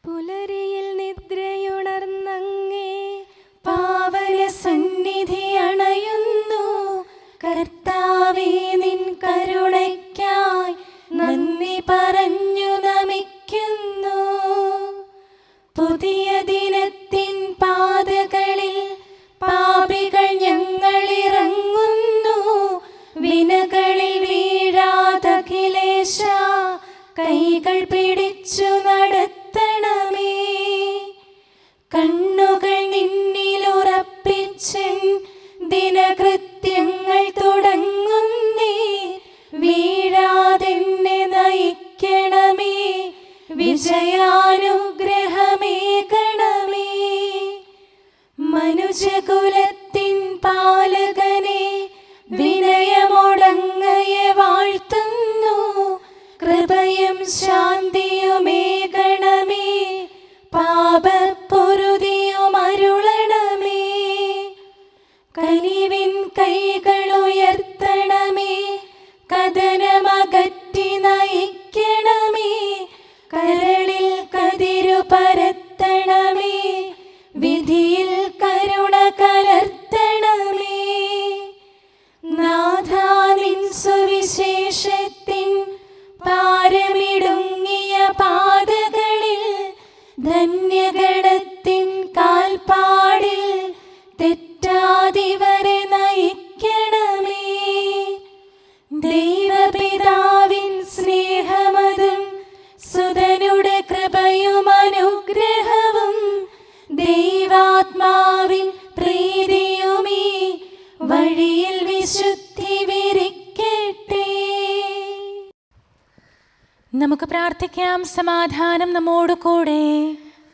പുലരിയിൽ നിദ്രയുണർന്നങ്ങേ പാവന സന്നിധി അണയുന്നു. കർത്താവേ, നിൻ കരുണയ്ക്കായി നന്ദി പറഞ്ഞു നമിക്കുന്നു. പുതിയ ദിനത്തിൻ പാതകളിൽ പാപികൾ ഞങ്ങളിറങ്ങുന്നു. വിനകളിൽ വീഴാതഖിലേശ കൈകൾ പിടിച്ചു നടത്തണമേ. കണ്ണുകൾ നിന്നിലുറപ്പിച്ചൻ ദിനകൃത്യങ്ങൾ തുടങ്ങുന്നേ. വീഴാതെന്നെ നയിക്കണമേ, വിജയാനുഗ്രഹമേകണമേ. മനുജകുലത്തിൻ പാലകനെ വിനയമൊടങ്ങയെ വാഴ്ത്തുന്നു. കൃപയും ശാന്തിയുമേകണമേ, പാപപ്പൊറുതിയുമരുളണമേ. കനിവിൻ കൈകളുയർത്തണമേ, കഥനമകറ്റി നയിക്കണമേ. കരളിൽ കതിരു പരത്തണമേ, വിധിയിൽ കരുണ കലർത്തണമേ. നാഥാ, നിൻ സുവിശേഷത്തിൻ പാരമിടുങ്ങിയ പാതകളിൽ ധന്യഗണത്തിൻ കാൽപ്പാടിൽ തെറ്റാതിവരെ നയിക്കണമേ. ദൈവപിതാവിൻ സ്നേഹമതും സുതനുടെ കൃപയും അനുഗ്രഹവും ദൈവാത്മാവിൻ പ്രീതിയുമീ വഴിയിൽ വിശുദ്ധി വിരിക്കട്ടെ. നമുക്ക് പ്രാർത്ഥിക്കാം. സമാധാനം നമ്മോട് കൂടെ.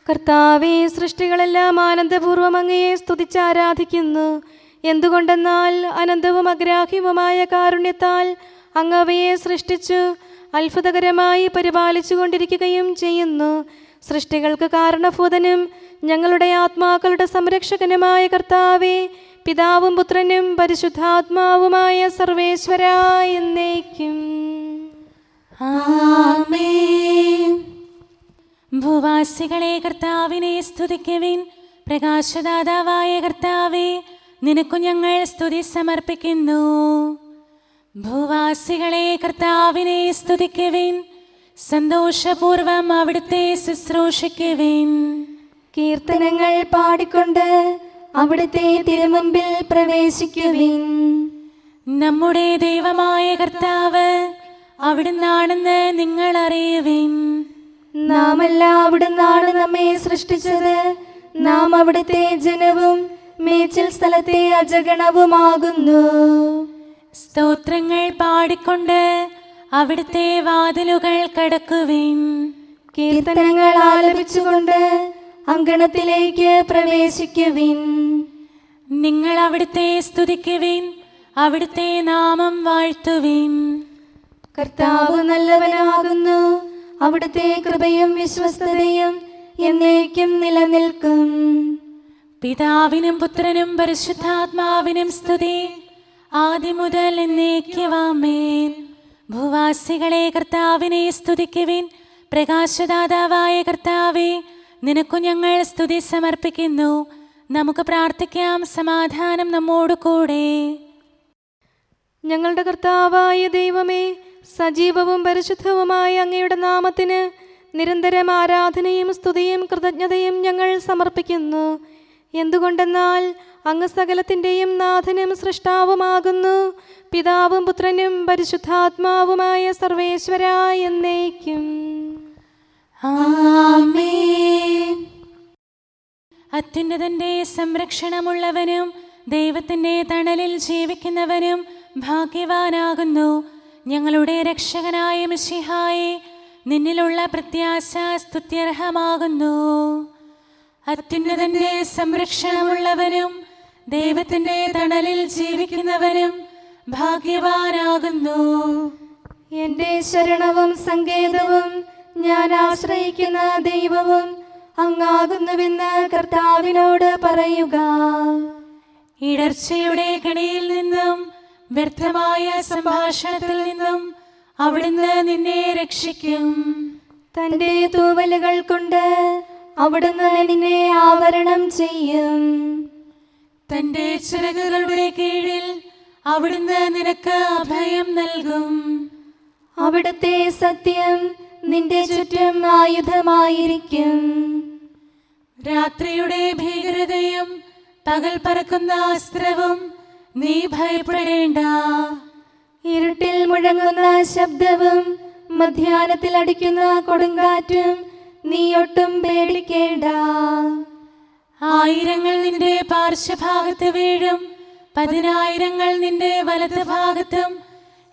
കർത്താവേ, സൃഷ്ടികളെല്ലാം ആനന്ദപൂർവ്വം അങ്ങയെ സ്തുതിച്ച് ആരാധിക്കുന്നു. എന്തുകൊണ്ടെന്നാൽ അനന്തവും അഗ്രാഹ്യവുമായ കാരുണ്യത്താൽ അങ്ങ് അവയെ സൃഷ്ടിച്ചു അത്ഭുതകരമായി പരിപാലിച്ചു കൊണ്ടിരിക്കുകയും ചെയ്യുന്നു. സൃഷ്ടികൾക്ക് കാരണഭൂതനും ഞങ്ങളുടെ ആത്മാക്കളുടെ സംരക്ഷകനുമായ കർത്താവേ, പിതാവും പുത്രനും പരിശുദ്ധാത്മാവുമായ സർവേശ്വരാ എന്നേക്കും ആമേൻ. ഭൂവാസികളെ കർത്താവിനെ സ്തുതിക്കുവിൻ. പ്രകാശദാതാവായ കർത്താവേ, നിനക്കു ഞങ്ങൾ സ്തുതി സമർപ്പിക്കുന്നു. ഭൂവാസികളെ കർത്താവിനെ സ്തുതിക്കുവിൻ. സന്തോഷപൂർവം അവിടുത്തെ ശുശ്രൂഷിക്കുവിൻ. കീർത്തനങ്ങൾ പാടിക്കൊണ്ട് അവിടുത്തെ തിരുമുമ്പിൽ പ്രവേശിക്കുവിൻ. നമ്മുടെ ദൈവമായ കർത്താവ് അവിടുന്നാണെന്ന് നിങ്ങൾ അറിയുവിൻ. നാമല്ല അവിടുന്നാണ് നമ്മെ സൃഷ്ടിച്ചത്. നാം അവിടുത്തെ ജനവും മേച്ചിൽ സ്ഥലത്തെ അജഗണവുമാകുന്നു. സ്തോത്രങ്ങൾ പാടിക്കൊണ്ട് അവിടുത്തെ വാതിലുകൾ കടക്കുവിൻ. കീർത്തനങ്ങൾ ആലപിച്ചുകൊണ്ട് അങ്കണത്തിലേക്ക് പ്രവേശിക്കുവിൻ. നിങ്ങൾ അവിടുത്തെ സ്തുതിക്കുവിൻ, അവിടുത്തെ നാമം വാഴ്ത്തുവിൻ. കർത്താവ് നല്ലവനാകുന്നു. അവിടുത്തെ കൃപയും വിശ്വസ്തതയും എന്നേക്കും നിലനിൽക്കും. പിതാവിനും പുത്രനും പരിശുദ്ധാത്മാവിനും സ്തുതി, ആദ്യം മുതൽ എന്നേക്കും ആമേൻ. ഭൂവാസികളെ കർത്താവിനെ സ്തുതിക്കുവിൻ. പ്രകാശദാതാവായ കർത്താവേ, നിനക്കു ഞങ്ങൾ സ്തുതി സമർപ്പിക്കുന്നു. നമുക്ക് പ്രാർത്ഥിക്കാം. സമാധാനം നമ്മോട് കൂടെ. ഞങ്ങളുടെ കർത്താവായ ദൈവമേ, സജീവവും പരിശുദ്ധവുമായ അങ്ങയുടെ നാമത്തിന് നിരന്തരം ആരാധനയും സ്തുതിയും കൃതജ്ഞതയും ഞങ്ങൾ സമർപ്പിക്കുന്നു. എന്തുകൊണ്ടെന്നാൽ അങ്ങ് സകലത്തിൻ്റെയും നാഥനും സൃഷ്ടാവുമാകുന്നു. പിതാവും പുത്രനും പരിശുദ്ധാത്മാവുമായ സർവേശ്വരാ എന്നേക്കും ആമേൻ. അത്യുന്നതന്റെ സംരക്ഷണമുള്ളവനും ദൈവത്തിൻ്റെ തണലിൽ ജീവിക്കുന്നവനും ഭാഗ്യവാനാകുന്നു. ഞങ്ങളുടെ രക്ഷകനായ മിശിഹായേ, നിന്നിലുള്ള പ്രത്യാശ സ്തുത്യർഹമാകുന്നു. അത്യുന്നതന്റെ സംരക്ഷണമുള്ളവനും ദൈവത്തിൻ്റെ തണലിൽ ജീവിക്കുന്നവനും ഭാഗ്യവാനാകുന്നു. എൻ്റെ ശരണവും സങ്കേതവും ഞാൻ ആശ്രയിക്കുന്ന ദൈവവും അങ്ങാകുന്നുവെന്ന് കർത്താവിനോട് പറയുക. ഇടർച്ചയുടെ കണിയിൽ നിന്നും വ്യർത്ഥമായ സംഭാഷണത്തിൽ നിന്നും അവിടുന്ന് നിന്നെ രക്ഷിക്കും. തന്റെ തൂവലുകൾ കൊണ്ട് അവിടുന്ന് നിന്നെ ആവരണം ചെയ്യും. തന്റെ ചിറകുകളുടെ കീഴിൽ അവിടുന്ന് നിനക്ക് അഭയം നൽകും. അവിടുത്തെ സത്യം നിന്റെ ചുറ്റും ആയുധമായിരിക്കും. രാത്രിയുടെ ഭീകരതയും പകൽ പറക്കുന്ന അസ്ത്രവും നീ ഭയപ്പെടേണ്ട. ഇരുട്ടിൽ മുഴങ്ങുന്ന ശബ്ദവും മധ്യാഹ്നത്തിൽ അടിക്കുന്ന കൊടുങ്കാറ്റും നീ ഒട്ടും പേടിക്കേണ്ട. ആയിരങ്ങൾ നിന്റെ പാർശ്വഭാഗത്ത് വീഴും, 10,000 നിന്റെ വലത് ഭാഗത്തും,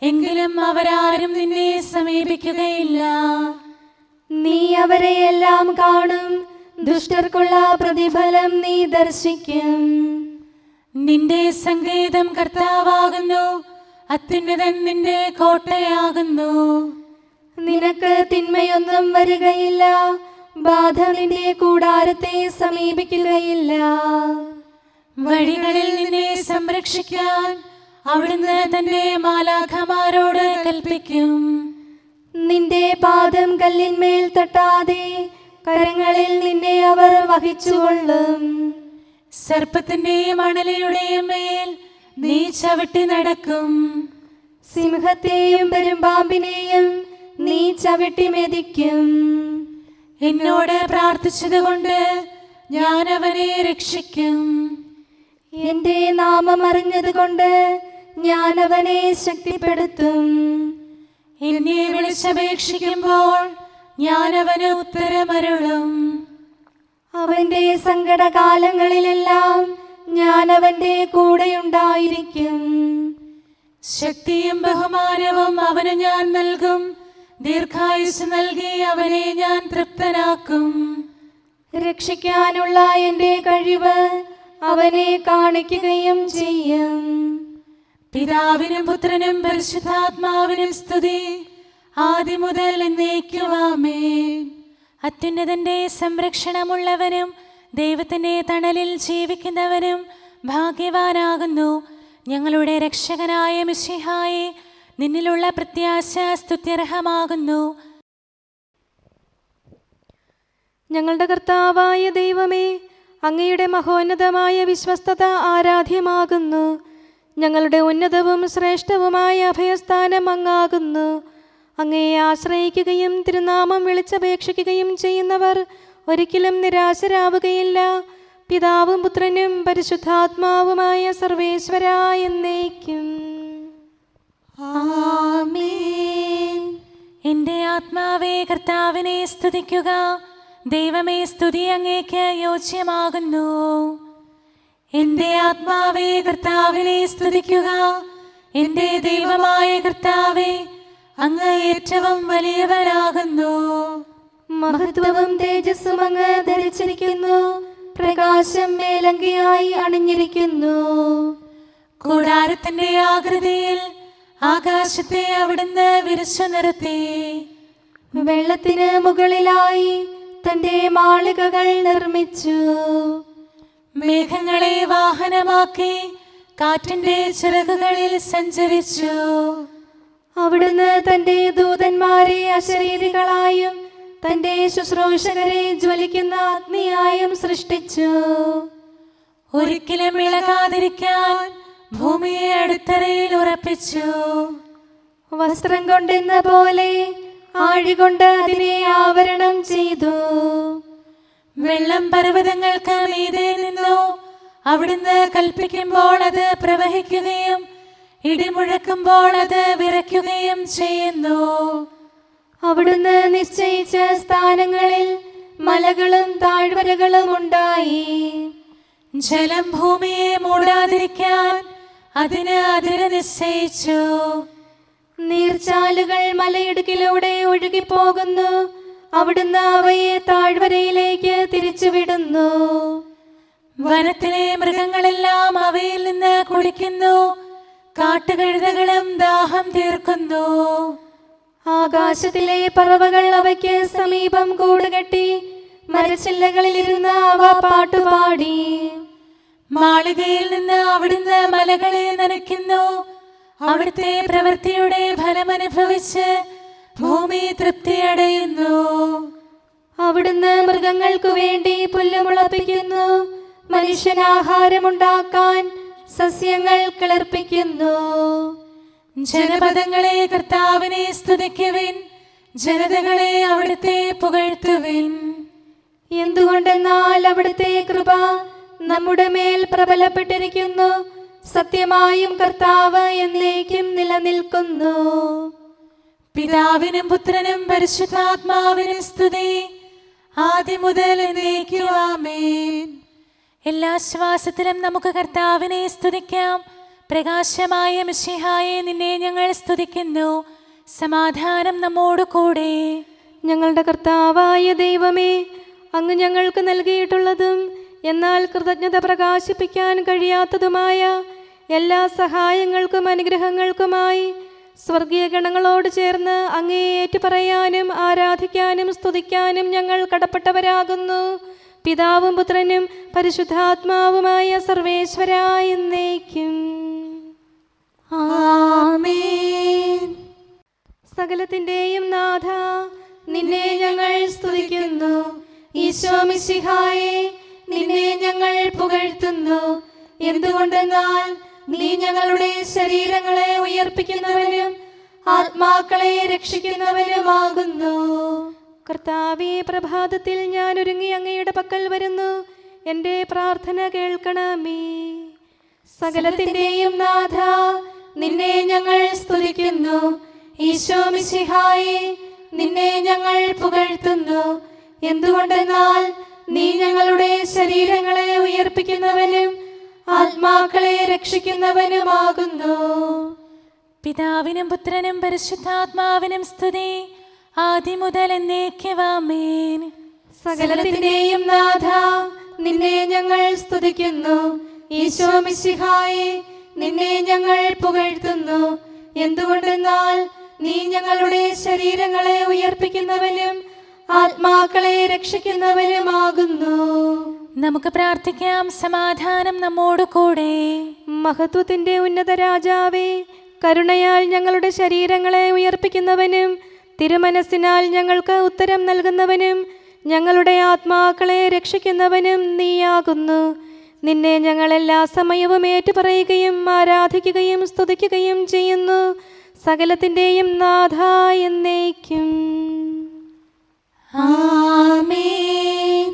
എങ്കിലും അവരാരും നിന്നെ സമീപിക്കുകയില്ല. നീ അവരെയെല്ലാം കാണും, ദുഷ്ടർക്കുള്ള പ്രതിഫലം നീ ദർശിക്കും. നിന്റെ സങ്കേതം കർത്താവാകുന്നു, അത്യുന്നതൻ നിന്റെ കോട്ടയാകുന്നു. നിനക്ക് തിന്മയൊന്നും വരികയില്ല, ബാധ നിന്റെ കൂടാരത്തെ സമീപിക്കുകയില്ല. വഴികളിൽ നിന്നെ സംരക്ഷിക്കാൻ അവിടുന്ന് തന്റെ മാലാഖമാരോട് കൽപ്പിക്കും. നിന്റെ പാദം കല്ലിന്മേൽ തട്ടാതെ കരങ്ങളിൽ നിന്നെ അവർ വഹിച്ചുകൊള്ളും. സർപ്പത്തിന്റെയും അണലിയുടെയും മേൽ നീ ചവിട്ടി നടക്കും. സിംഹത്തെയും പെരുമ്പാമ്പിനെയും നീ ചവിട്ടി മെതിക്കും. എന്നോട് പ്രാർത്ഥിച്ചതുകൊണ്ട് ഞാൻ അവനെ രക്ഷിക്കും. എന്റെ നാമം അറിഞ്ഞതുകൊണ്ട് ഞാൻ അവനെ ശക്തിപ്പെടുത്തും. എന്നെ വിളിച്ചപേക്ഷിക്കുമ്പോൾ ഞാൻ അവന് ഉത്തരമരുളും. അവന്റെ സങ്കടകാലങ്ങളിലെല്ലാം ഞാൻ അവന്റെ കൂടെയുണ്ടായിരിക്കും. ശക്തിയും ബഹുമാനവും അവന് ഞാൻ നൽകും. ദീർഘായുസ് നൽകി അവനെ ഞാൻ തൃപ്തനാക്കും. രക്ഷിക്കാനുള്ള എന്റെ കഴിവ് അവനെ കാണിക്കുകയും ചെയ്യും. പിതാവിനും പുത്രനും പരിശുദ്ധാത്മാവിനും സ്തുതി, ആദ്യം മുതൽ എന്നേക്കും ആമേൻ. അത്യുന്നതന്റെ സംരക്ഷണമുള്ളവനും ദൈവത്തിന്റെ തണലിൽ ജീവിക്കുന്നവനും ഭാഗ്യവാനാകുന്നു. ഞങ്ങളുടെ രക്ഷകനായ മിശിഹായേ, നിന്നിലുള്ള പ്രത്യാശ സ്തുത്യർഹമാകുന്നു. ഞങ്ങളുടെ കർത്താവായ ദൈവമേ, അങ്ങയുടെ മഹോന്നതമായ വിശ്വസ്തത ആരാധ്യമാകുന്നു. ഞങ്ങളുടെ ഉന്നതവും ശ്രേഷ്ഠവുമായ അഭയസ്ഥാനം അങ്ങാകുന്നു. അങ്ങയെ ആശ്രയിക്കുകയും തിരുനാമം വിളിച്ചപേക്ഷിക്കുകയും ചെയ്യുന്നവർ ഒരിക്കലും നിരാശരാവുകയില്ല. പിതാവും പുത്രനും പരിശുദ്ധാത്മാവുമായ സർവേശ്വരാ എന്നേക്കും ആമേൻ. എൻ്റെ ആത്മാവേ കർത്താവിനെ സ്തുതിക്കുക. ദൈവമേ, സ്തുതി അങ്ങേക്ക് യോജ്യമാകുന്നു. എൻ്റെ ആത്മാവേ കർത്താവിനെ സ്തുതിക്കുക. എൻ്റെ ദൈവമായ കർത്താവേ, അങ്ങ് ഏറ്റവും വലിയവനാകുന്നു. മഹത്വവും തേജസ്സും അങ്ങ് ധരിച്ചിരിക്കുന്നു. പ്രകാശം മേലങ്കിയായി അണിഞ്ഞിരിക്കുന്നു. കൂടാരത്തിന്റെ ആകൃതിയിൽ ആകാശത്തെ അവിടുന്ന് വിരിച്ചു നിർത്തി. വെള്ളത്തിന് മുകളിലായി തന്റെ മാളികകൾ നിർമ്മിച്ചു. മേഘങ്ങളെ വാഹനമാക്കി കാറ്റിന്റെ ചിറകുകളിൽ സഞ്ചരിച്ചു. അവിടുന്ന് തന്റെ ദൂതന്മാരെ അശരീരികളായും തന്റെ ശുശ്രൂഷകരെ ജ്വലിക്കുന്ന അഗ്നിയായും സൃഷ്ടിച്ചു. ഒരിക്കലും ഇളകാതിരിക്കാൻ ഭൂമിയെ അടിത്തറയിൽ ഉറപ്പിച്ചു. വസ്ത്രം കൊണ്ടെന്ന പോലെ ആഴികൊണ്ട് അതിനെ ആവരണം ചെയ്തു. വെള്ളം പർവ്വതങ്ങൾക്ക് മീതെ നിന്നു. അവിടുന്ന് കൽപ്പിക്കുമ്പോൾ അത് പ്രവഹിക്കുകയും ഇടിമുഴക്കുമ്പോൾ അത് വിറയ്ക്കുകയും ചെയ്യുന്നു. അവിടുന്ന് നിശ്ചയിച്ച സ്ഥാനങ്ങളിൽ മലകളും താഴ്വരകളും ഉണ്ടായി. ജലം ഭൂമിയെ മൂടാതിരിക്കാൻ അതിന് അതിര് നിശ്ചയിച്ചു. നീർച്ചാലുകൾ മലയിടുക്കിലൂടെ ഒഴുകിപ്പോകുന്നു. അവിടുന്ന് അവയെ താഴ്വരയിലേക്ക് തിരിച്ചുവിടുന്നു. വനത്തിലെ മൃഗങ്ങളെല്ലാം അവയിൽ നിന്ന് കുടിക്കുന്നു. കാട്ടുകഴുതകളും ദാഹം തീർക്കുന്നു. ആകാശത്തിലെ പറവകൾ അവയ്ക്ക് സമീപം കൂടുകെട്ടി മരച്ചില്ലകളിലിരുന്ന് അവ പാട്ടുപാടി. മാളികയിൽ നിന്ന് അവിടുന്ന് മലകളെ നനയ്ക്കുന്നു. അവിടുത്തെ പ്രവൃത്തിയുടെ ഫലമനുഭവിച്ച് ഭൂമി തൃപ്തിയടയുന്നു. മൃഗങ്ങൾക്കു വേണ്ടി പുല്ല് മുളപ്പിക്കുന്നു. മനുഷ്യനാഹാരമുണ്ടാക്കാൻ സസ്യങ്ങൾ കിളിർപ്പിക്കുന്നു. ജനപദങ്ങളെ കർത്താവിനെ സ്തുതിക്കുവിൻ, ജനതകളെ അവിടുത്തെ പുകഴ്ത്തുവിൻ. എന്തുകൊണ്ടെന്നാൽ അവിടുത്തെ കൃപ നമ്മുടെ മേൽ പ്രബലപ്പെട്ടിരിക്കുന്നു. സത്യമായും കർത്താവ് എന്നേക്കും നിലനിൽക്കുന്നു. പിതാവിനും പുത്രനും പരിശുദ്ധാത്മാവിനും സ്തുതി, ആദ്യം മുതൽ എന്നേക്കും ആമേൻ. എല്ലാ ശ്വാസത്തിലും നമുക്ക് കർത്താവിനെ സ്തുതിക്കാം. പ്രകാശമായ മിശിഹായെ, നിന്നെ ഞങ്ങൾ സ്തുതിക്കുന്നു. സമാധാനം നമ്മോട് കൂടെ. ഞങ്ങളുടെ കർത്താവായ ദൈവമേ, അങ്ങ് ഞങ്ങൾക്ക് നൽകിയിട്ടുള്ളതും എന്നാൽ കൃതജ്ഞത പ്രകാശിപ്പിക്കാൻ കഴിയാത്തതുമായ എല്ലാ സഹായങ്ങൾക്കും അനുഗ്രഹങ്ങൾക്കുമായി സ്വർഗീയ ഗണങ്ങളോട് ചേർന്ന് അങ്ങേ ഏറ്റുപറയാനും ആരാധിക്കാനും സ്തുതിക്കാനും ഞങ്ങൾ കടപ്പെട്ടവരാകുന്നു. പിതാവും പുത്രനും പരിശുദ്ധാത്മാവുമായ സർവേശ്വരായ എന്നേക്കും ആമേൻ. സകലത്തിന്റെയും നാഥ, നിന്നെ ഞങ്ങൾ സ്തുതിക്കുന്നു. ഈശോ മിശിഹായെ, നിന്നെ ഞങ്ങൾ പുകഴ്ത്തുന്നു. എന്തുകൊണ്ടെന്നാൽ നീ ഞങ്ങളുടെ ശരീരങ്ങളെ ഉയർപ്പിക്കുന്നവനും ആത്മാക്കളെ രക്ഷിക്കുന്നവനുമാകുന്നു. കർത്താവേ, പ്രഭാതത്തിൽ ഞാൻ ഒരുങ്ങി അങ്ങയുടെ പക്കൽ വരുന്നു. എൻ്റെ പ്രാർത്ഥന കേൾക്കണമേ. സകലത്തിന്റെയും നാഥ, നിന്നെ ഞങ്ങൾ സ്തുതിക്കുന്നു. ഈശോ മിശിഹായെ, നിന്നെ ഞങ്ങൾ പുകഴ്ത്തുന്നു. എന്തുകൊണ്ടെന്നാൽ നീ ഞങ്ങളുടെ ശരീരങ്ങളെ ഉയർപ്പിക്കുന്നവനും ആത്മാക്കളെ രക്ഷിക്കുന്നവനുമാകുന്നു. പിതാവിനും പുത്രനും പരിശുദ്ധാത്മാവിനും സ്തുതി, ആദ്യം മുതൽ എന്നേക്കും ആമേൻ. സകലത്തിന്റെയും നാഥ, നിന്നെ ഞങ്ങൾ സ്തുതിക്കുന്നു. ഈശോ മിശിഹായെ, നിന്നെ ഞങ്ങൾ പുകഴ്ത്തുന്നു. എന്തുകൊണ്ടെന്നാൽ നീ ഞങ്ങളുടെ ശരീരങ്ങളെ ഉയർപ്പിക്കുന്നവനും ആത്മാക്കളെ രക്ഷിക്കുന്നവനുമാകുന്നു. നമുക്ക് പ്രാർത്ഥിക്കാം. സമാധാനം നമ്മോട് കൂടെ. മഹത്വത്തിന്റെ ഉന്നത രാജാവേ, കരുണയാൽ ഞങ്ങളുടെ ശരീരങ്ങളെ ഉയർപ്പിക്കുന്നവനും തിരുമനസ്സിനാൽ ഞങ്ങൾക്ക് ഉത്തരം നൽകുന്നവനും ഞങ്ങളുടെ ആത്മാക്കളെ രക്ഷിക്കുന്നവനും നീയാകുന്നു. നിന്നെ ഞങ്ങൾ എല്ലാ സമയവും ഏറ്റുപറയുകയും ആരാധിക്കുകയും സ്തുതിക്കുകയും ചെയ്യുന്നു. സകലത്തിന്റെയും നാഥ എന്നേക്കും ആമേൻ.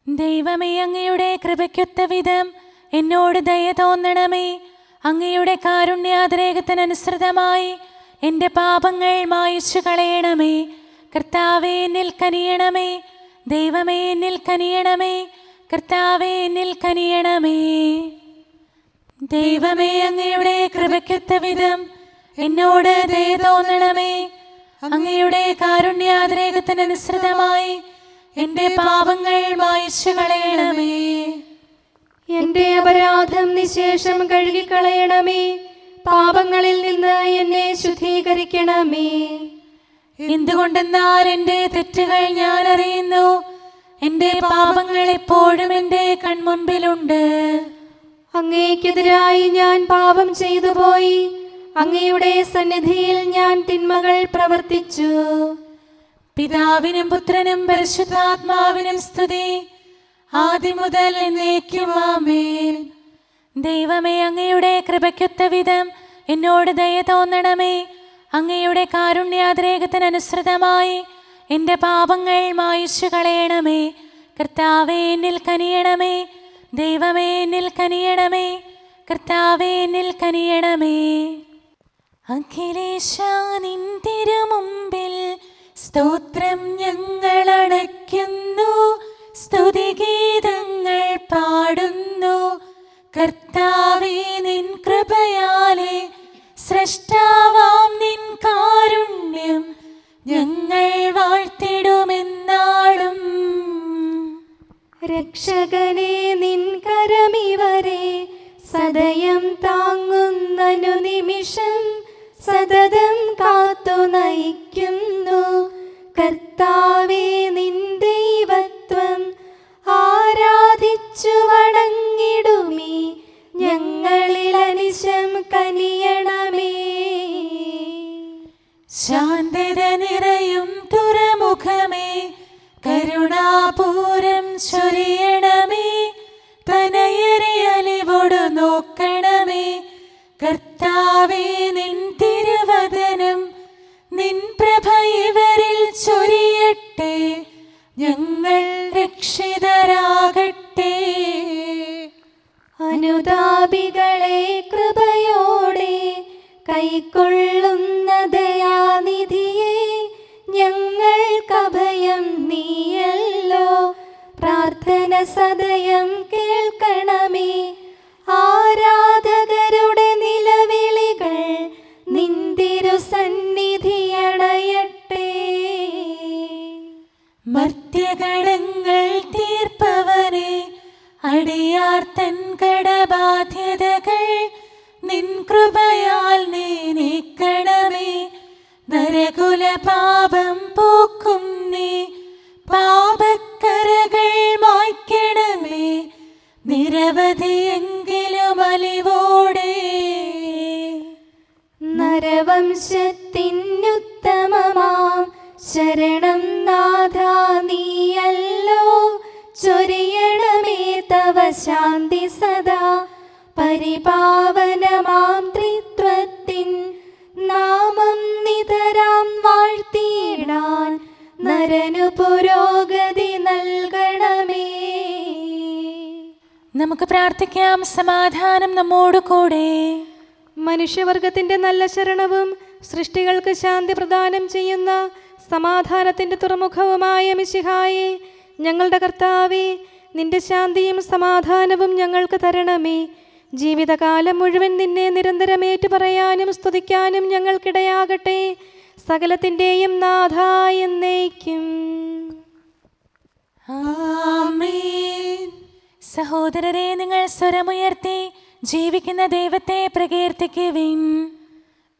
ദൈവമേ, അങ്ങയുടെ കൃപയ്ക്കൊത്ത വിധം എന്നോട് ദയ തോന്നണമേ. അങ്ങയുടെ കാരുണ്യാതിരേകത്തിനനുസൃതമായി എൻ്റെ പാപങ്ങൾ മായിച്ചു കളയണമേ. കർത്താവേ, എന്നിൽ കനിയണമേ. ദൈവമേ, എന്നിൽ കനിയണമേ. കർത്താവേ, എന്നിൽ കനിയണമേ. ദൈവമേ, അങ്ങയുടെ കൃപയ്ക്കൊത്ത വിധം എന്നോട് ദയ തോന്നണമേ. അങ്ങയുടെ കാരുണ്യാതിരേകത്തിനനുസൃതമായി എൻ്റെ പാപങ്ങൾ മായിച്ചു കളയണമേ. എൻ്റെ അപരാധം നിശേഷം കഴുകിക്കളയണമേ. പാപങ്ങളിൽ നിന്ന് എന്നെ ശുദ്ധീകരിക്കണമേ. എന്തുകൊണ്ടെന്നാൽ എൻ്റെ തെറ്റുകൾ ഞാൻ അറിയുന്നു. എൻ്റെ പാപങ്ങൾ എപ്പോഴും എൻ്റെ കൺമുൻപിലുണ്ട്. അങ്ങേക്കെതിരായി ഞാൻ പാപം ചെയ്തു പോയി. അങ്ങയുടെ സന്നിധിയിൽ ഞാൻ തിന്മകൾ പ്രവർത്തിച്ചു. പിതാവിനും പുത്രനും പരിശുദ്ധാത്മാവിനും സ്തുതി, ആദ്യം മുതൽ എന്നേക്കും ആമേൻ. ദൈവമേ, അങ്ങയുടെ കൃപയ്ക്കൊത്ത വിധം എന്നോട് ദയ തോന്നണമേ. അങ്ങയുടെ കാരുണ്യാതിരേകത്തിനനുസൃതമായി എൻ്റെ പാപങ്ങൾ മായിച്ചു കളയണമേ. കർത്താവേ, എന്നിൽ കനിയണമേ. ദൈവമേ, എന്നിൽ കനിയണമേ. കർത്താവേ, എന്നിൽ കനിയണമേ. അഖിലേശാ, നിൻ തിരുമുമ്പിൽ സ്തോത്രം ഞങ്ങൾ അണയ്ക്കുന്നു. സ്തുതിഗീതങ്ങൾ പാടുന്നു. കർത്താവേ, നിൻ കൃപയാലെ സ്രഷ്ടാവാം നിൻ കാരുണ്യം ഞങ്ങൾ വാഴ്ത്തിടുമെന്നാളും. രക്ഷകനെ, നിൻ കരമിവരെ സദയം താങ്ങുന്നനു നിമിഷം സതതം കാത്തു നയിക്കുന്നു. കർത്താവേ, നിൻ ദൈവത്വം ആരാധിച്ചു വണങ്ങിടുമീ ഞങ്ങളിൽ അനിശം കനിയണമേ. ശാന്തത നിറയും തുറമുഖമേ, കരുണ സഹായം നീയല്ലോ. പ്രാർത്ഥന സദയം കേൾക്കണമേ. ആരാധകരുടെ നിലവിളികൾ നിന്തിരു സന്നിധിയണയട്ടെ. മർത്യകടങ്ങൾ തീർപ്പവനെ, അടിയാർ തൻ കടബാധ്യതകൾ നിൻ കൃപയാൽ നീ നീക്കണമേ. നരകുല പാപം പോക്കും നീ, പാപക്കരകൾ മായ്ക്കണമേ. നിരവധിയെങ്കിലും അലിവോടെ നരവംശത്തിനുത്തമമാം ശരണം നാഥ നീയല്ലോ. ചൊരിയണമേ തവ ശാന്തി സദാ. പരിപാവനമാം ത്രിത്വത്തിൻ നാമം നിതരാം വാഴ്ത്തിയിടാൻ നരനു പുരോഗതി നൽകണമേ. നമുക്ക് പ്രാർത്ഥിക്കാം. സമാധാനം നമ്മോട് കൂടെ. മനുഷ്യവർഗത്തിന്റെ നല്ല ശരണവും സൃഷ്ടികൾക്ക് ശാന്തി പ്രദാനം ചെയ്യുന്ന സമാധാനത്തിന്റെ തുറമുഖവുമായ മിശിഹായേ, ഞങ്ങളുടെ കർത്താവേ, നിന്റെ ശാന്തിയും സമാധാനവും ഞങ്ങൾക്ക് തരണമേ. ജീവിതകാലം മുഴുവൻ നിന്നെ നിരന്തരം ഏറ്റുപറയാനും സ്തുതിക്കാനും ഞങ്ങൾക്കിടയാകട്ടെ. സകലത്തിൻ്റെയും നാഥ എന്നേക്കും. ആമേൻ. സഹോദരരെ, നിങ്ങൾ സ്വരമുയർത്തി ജീവിക്കുന്ന ദൈവത്തെ പ്രകീർത്തിക്കുവിൻ.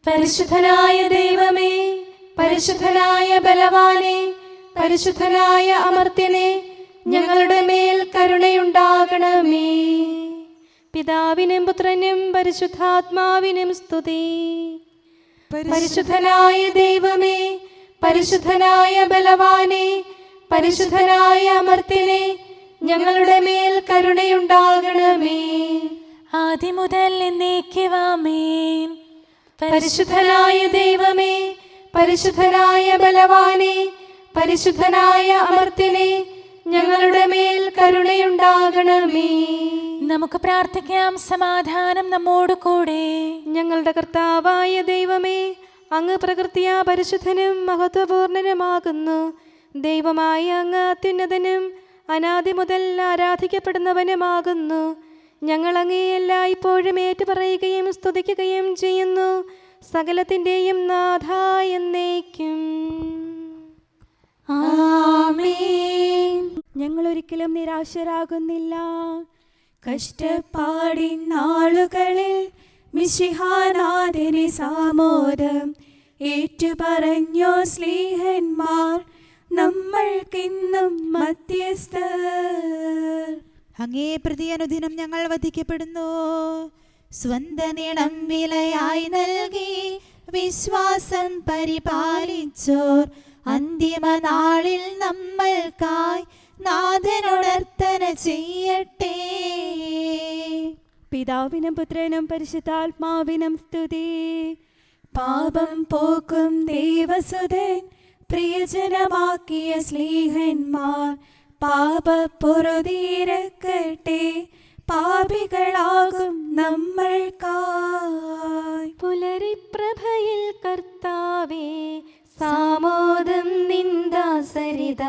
പരിശുദ്ധനായ ദൈവമേ, പരിശുദ്ധനായ ബലവാനെ, പരിശുദ്ധനായ അമർത്യനെ, ഞങ്ങളുടെ മേൽ കരുണയുണ്ടാകണമേ. പിതാവിനും പുത്രനും പരിശുദ്ധാത്മാവിനും സ്തുതി. പരിശുദ്ധനായ ദൈവമേ, പരിശുദ്ധനായ ബലവാനെ, പരിശുദ്ധനായ അമർത്യനെ, ഞങ്ങളുടെ മേൽ കരുണയുണ്ടാകണമേ. ആദ്യം മുതൽ എന്നേക്കുമാമേൻ. പരിശുദ്ധനായ ദൈവമേ, പരിശുദ്ധനായ ബലവാനെ, പരിശുദ്ധനായ അമർത്യനെ, ഞങ്ങളുടെ മേൽ കരുണയുണ്ടാകണമേ. നമുക്ക് പ്രാർത്ഥിക്കാം. സമാധാനം നമ്മോട് കൂടെ. ഞങ്ങളുടെ കർത്താവായ ദൈവമേ, അങ്ങ് പ്രകൃതിയാ പരിശുദ്ധനും മഹത്വപൂർണനുമാകുന്നു. ദൈവമായ അങ്ങ് അത്യുന്നതനും അനാദി മുതൽ ആരാധിക്കപ്പെടുന്നവനുമാകുന്നു. ഞങ്ങൾ അങ്ങേ എല്ലായ്പ്പോഴും ഏറ്റുപറയുകയും സ്തുതിക്കുകയും ചെയ്യുന്നു. സകലത്തിൻ്റെയും നാഥ എന്നേക്കും. ആമേൻ. ഞങ്ങൾ ഒരിക്കലും നിരാശരാകുന്നില്ല. കഷ്ടപ്പാടിൻ നാളുകളിൽ മിശിഹാനാഥനെ സാമോദം ഏറ്റുപറഞ്ഞോ സ്ലീഹന്മാർ, നമ്മൾക്കിന്നും മധ്യസ്ഥർ. അങ്ങേ പ്രതി അനുദിനം ഞങ്ങൾ വധിക്കപ്പെടുന്നു. സ്വന്ത നിണം വിലയായി നൽകി വിശ്വാസം പരിപാലിച്ചോർ, അന്തിമ നാളിൽ നമ്മൾക്കായി നാഥനുണർത്തന ചെയ്യട്ടെ. പിതാവിനും പുത്രനും പരിശുദ്ധാത്മാവിനും സ്തുതി. പാപം പോക്കും ദേവസുതൻ പ്രിയജനമാക്കിയ സ്ലീഹന്മാർ, പാപപ്പൊറുതിരക്കട്ടെ പാപികളാകും നമ്മൾക്കായി. പുലരിപ്രഭയിൽ കർത്താവേ, സാമോദം നിന്ദാസരിത.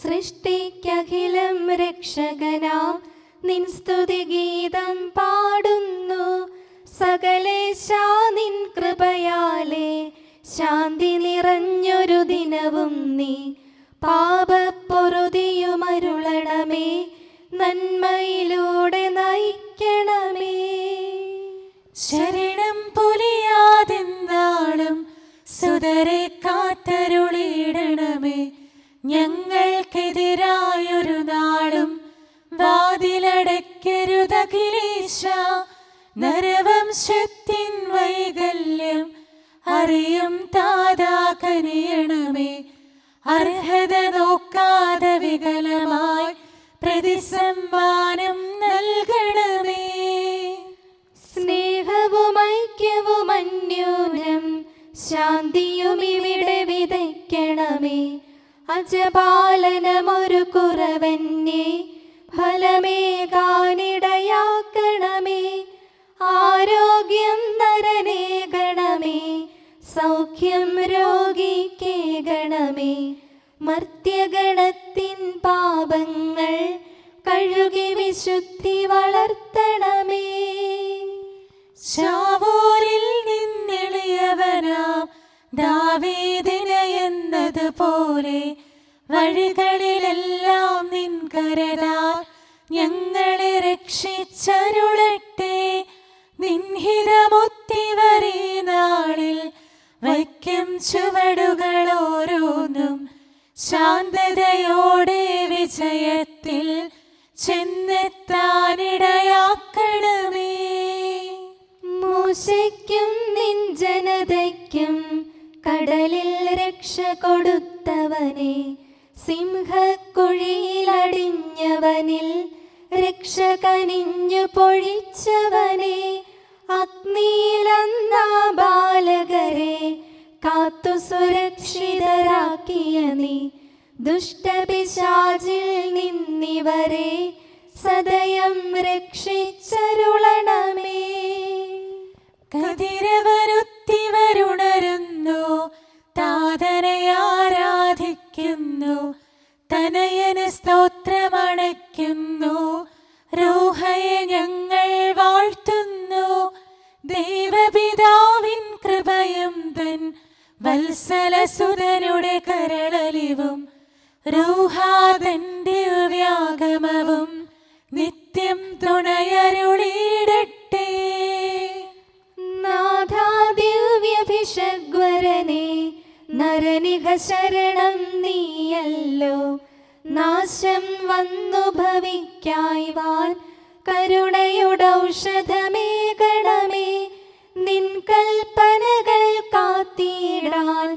സൃഷ്ടിക്കഖിലം രക്ഷകനാം നിൻ സ്തുതിഗീതം പാടുന്നു. സകലേശാ നിൻ കൃപയാലേ ശാന്തി നിറഞ്ഞൊരു ദിനവും നീ. പാപപ്പൊറുതിയുമരുളണമേ, നന്മയിലൂടെ നയിക്കണമേ. ശരണം പൊലിയാതെന്നാളും സുതരെ കാത്തരുളിയിടണമേ. ഞങ്ങൾക്കെതിരായൊരു നാളും വാതിലടയ്ക്കരുതഖിലേശ. നരവംശത്തിൻ വൈകല്യം അറിയും താതാ കനിയണമേ. അർഹത നോക്കാതെ വികലമായി പ്രതിസമ്മാനം നൽകണമേ. സ്നേഹവും ഐക്യവും അന്യോന്യം ശാന്തിയും ഇവിടെ വിതയ്ക്കണമേ. അജപാലനമൊരു കുറവന്യേ ഫലമേകാനിടയാക്കണമേ. ആരോഗ്യം നരനേകണമേ, സൗഖ്യം രോഗിക്കേകണമേ. മർത്യഗണത്തിൻ പാപങ്ങൾ കഴുകി വിശുദ്ധി വളർത്തണമേ. ശാവൂരിൽ നിന്നെളിയവനാം ദാവീദിന് എന്നതുപോലെ വഴികളിലെല്ലാം നിൻ കരതാൽ ഞങ്ങളെ രക്ഷിച്ചരുളട്ടെ. നിൻഹിതമൊത്തിവരെ നാളിൽ വയ്ക്കും ചുവടുകൾ ഓരോന്നും ശാന്തതയോടെ വിജയത്തിൽ ചെന്നെത്താനിടയാക്കണമേ. മൂശയ്ക്കും നിൻ ജനതയ്ക്കും കടലിൽ രക്ഷ കൊടുത്തവനെ, സിംഹക്കുഴിയിലടിഞ്ഞവനിൽ രക്ഷ കനിഞ്ഞു പൊഴിച്ചവനെ, അഗ്നിയിലന്നാ ബാലകരെ കാത്തു സുരക്ഷിതരാക്കിയ നീ, ദുഷ്ടപിശാചിൽ നിന്നിവരെ സദയം രക്ഷിച്ചരുളണമേ. കതിരവരുത്തിവരുണരുന്നു, താതനെ ആരാധിക്കുന്നു, തനയന് സ്തോത്രമണയ്ക്കുന്നു, റൂഹയെ ഞങ്ങൾ വാഴ്ത്തുന്നു. ദൈവപിതാവിൻ കൃപയും തൻ വത്സലസുതനുടെ കരളലിവും റൂഹാതന്റെ വ്യാഗമവും നിത്യം തുണയരുളിയിടട്ടെ. നാഥാ ദിവ്യഭിഷഗ്വരനെ, നരനിക ശരണം നീയല്ലോ. നാശം വന്നു ഭവിക്കായ്വാൻ കരുണയുടൗഷധമേകണമേ. നിൻ കൽപ്പനകൾ കാത്തിടാൻ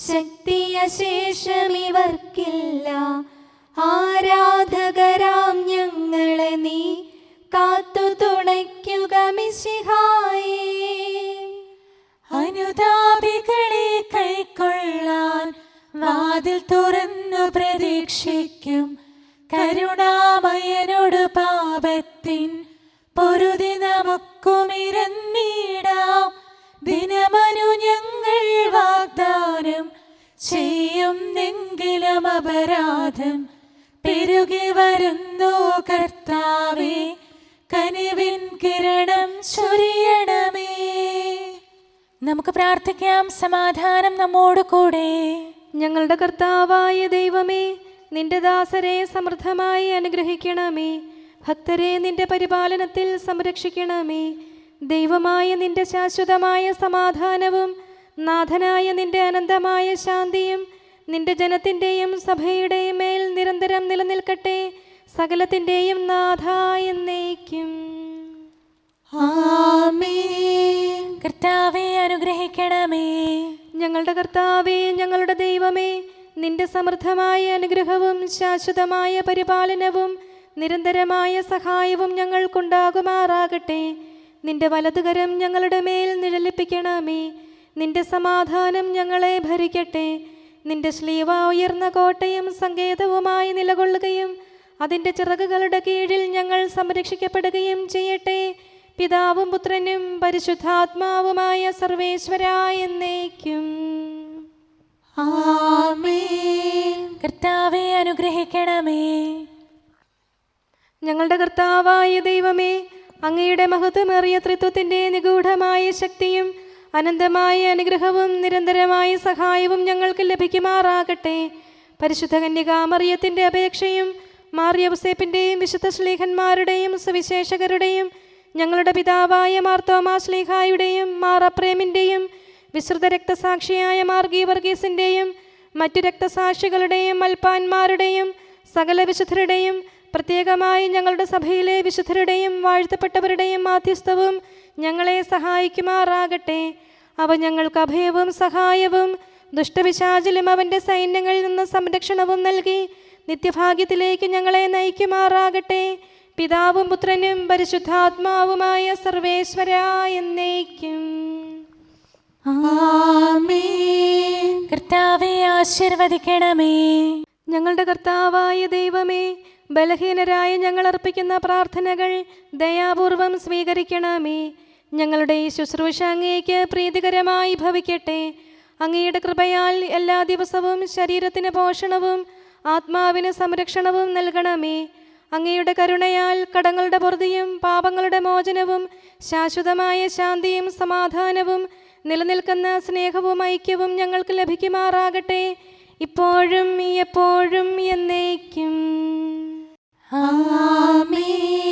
ശക്തിയശേഷമിവർക്കില്ല. ആരാധകരാം ഞങ്ങളെ നീ കാത്തു തുണയ്ക്കുക മിശിഹായേ. അനുതാപികളെ കൈക്കൊള്ളാൻ വാതിൽ തുറന്നു പ്രതീക്ഷിക്കും. കരുണാമയനോട് പാപത്തിൻ പൊറുതി നമുക്കുമിരന്നിടാം. ദിനമനു ഞങ്ങൾ വാഗ്ദാനം ചെയ്യുന്നെങ്കിലും അപരാധം പെരുകി വരുന്നു. കർത്താവേ, കനിവിൻ കിരണം ചൊരിയണമേ. നമുക്ക് പ്രാർത്ഥിക്കാം. സമാധാനം നമ്മോട് കൂടെ. ഞങ്ങളുടെ കർത്താവായ ദൈവമേ, നിന്റെ ദാസരെ സമൃദ്ധമായി അനുഗ്രഹിക്കണമേ. ഭക്തരെ നിന്റെ പരിപാലനത്തിൽ സംരക്ഷിക്കണമേ. ദൈവമായ നിന്റെ ശാശ്വതമായ സമാധാനവും നാഥനായ നിന്റെ അനന്തമായ ശാന്തിയും നിന്റെ ജനത്തിൻ്റെയും സഭയുടെയും മേൽ നിരന്തരം നിലനിൽക്കട്ടെ. സകലത്തിൻ്റെയും നാഥ എന്നേക്കും. ആമേൻ. കർത്താവേ, അനുഗ്രഹിക്കണമേ. ഞങ്ങളുടെ കർത്താവേ, ഞങ്ങളുടെ ദൈവമേ, നിന്റെ സമൃദ്ധമായ അനുഗ്രഹവും ശാശ്വതമായ പരിപാലനവും നിരന്തരമായ സഹായവും ഞങ്ങൾക്കുണ്ടാകുമാറാകട്ടെ. നിന്റെ വലതുകരം ഞങ്ങളുടെ മേൽ നിഴലിപ്പിക്കണമേ. നിന്റെ സമാധാനം ഞങ്ങളെ ഭരിക്കട്ടെ. നിന്റെ ശ്ലീവ ഉയർന്ന കോട്ടയും സങ്കേതവുമായി നിലകൊള്ളുകയും അതിൻ്റെ ചിറകുകളുടെ കീഴിൽ ഞങ്ങൾ സംരക്ഷിക്കപ്പെടുകയും ചെയ്യട്ടെ. പിതാവും പുത്രനും പരിശുദ്ധാത്മാവുമായ സർവേശ്വരായ എന്നേക്കും. ആമേൻ. കർത്താവേ, അനുഗ്രഹിക്കണമേ. ഞങ്ങളുടെ കർത്താവായ ദൈവമേ, അങ്ങയുടെ മഹത്വമേറിയ ത്രിത്വത്തിൻ്റെ നിഗൂഢമായ ശക്തിയും അനന്തമായ അനുഗ്രഹവും നിരന്തരമായ സഹായവും ഞങ്ങൾക്ക് ലഭിക്കുമാറാകട്ടെ. പരിശുദ്ധ കന്യകാമറിയത്തിൻ്റെ അപേക്ഷയും മാർ യൗസേപ്പിൻ്റെയും വിശുദ്ധ ശ്ലീഹന്മാരുടെയും സുവിശേഷകരുടെയും ഞങ്ങളുടെ പിതാവായ മാർ തോമാ ശ്ലീഹായുടെയും മാർ അപ്രേമിൻ്റെയും വിശുദ്ധ രക്തസാക്ഷിയായ മാർ ഗീവർഗീസിൻ്റെയും മറ്റു രക്തസാക്ഷികളുടെയും മൽപ്പാന്മാരുടെയും സകല വിശുദ്ധരുടെയും പ്രത്യേകമായി ഞങ്ങളുടെ സഭയിലെ വിശുദ്ധരുടെയും വാഴ്ത്തപ്പെട്ടവരുടെയും മാധ്യസ്ഥവും ഞങ്ങളെ സഹായിക്കുമാറാകട്ടെ. അവ ഞങ്ങൾക്ക് അഭയവും സഹായവും ദുഷ്ടപിശാചിലും അവൻ്റെ സൈന്യങ്ങളിൽ നിന്ന് സംരക്ഷണവും നൽകി നിത്യഭാഗ്യത്തിലേക്ക് ഞങ്ങളെ നയിക്കുമാറാകട്ടെ. പിതാവും പുത്രനും പരിശുദ്ധാത്മാവുമായ സർവേശ്വരായ എന്നേക്കും. ആമേൻ. കർത്താവേ, ആശീർവദിക്കണമേ. ഞങ്ങളുടെ കർത്താവായ ദൈവമേ, ബലഹീനരായ ഞങ്ങൾ അർപ്പിക്കുന്ന പ്രാർത്ഥനകൾ ദയാപൂർവം സ്വീകരിക്കണമേ. ഞങ്ങളുടെ ഈ ശുശ്രൂഷ അങ്ങേക്ക് പ്രീതികരമായി ഭവിക്കട്ടെ. അങ്ങയുടെ കൃപയാൽ എല്ലാ ദിവസവും ശരീരത്തിന് പോഷണവും ആത്മാവിന് സംരക്ഷണവും നൽകണമേ. അങ്ങയുടെ കരുണയാൽ കടങ്ങളുടെ പൊറുതിയും പാപങ്ങളുടെ മോചനവും ശാശ്വതമായ ശാന്തിയും സമാധാനവും നിലനിൽക്കുന്ന സ്നേഹവും ഐക്യവും ഞങ്ങൾക്ക് ലഭിക്കുമാറാകട്ടെ, ഇപ്പോഴും എപ്പോഴും എന്നേക്കും. ആമേൻ.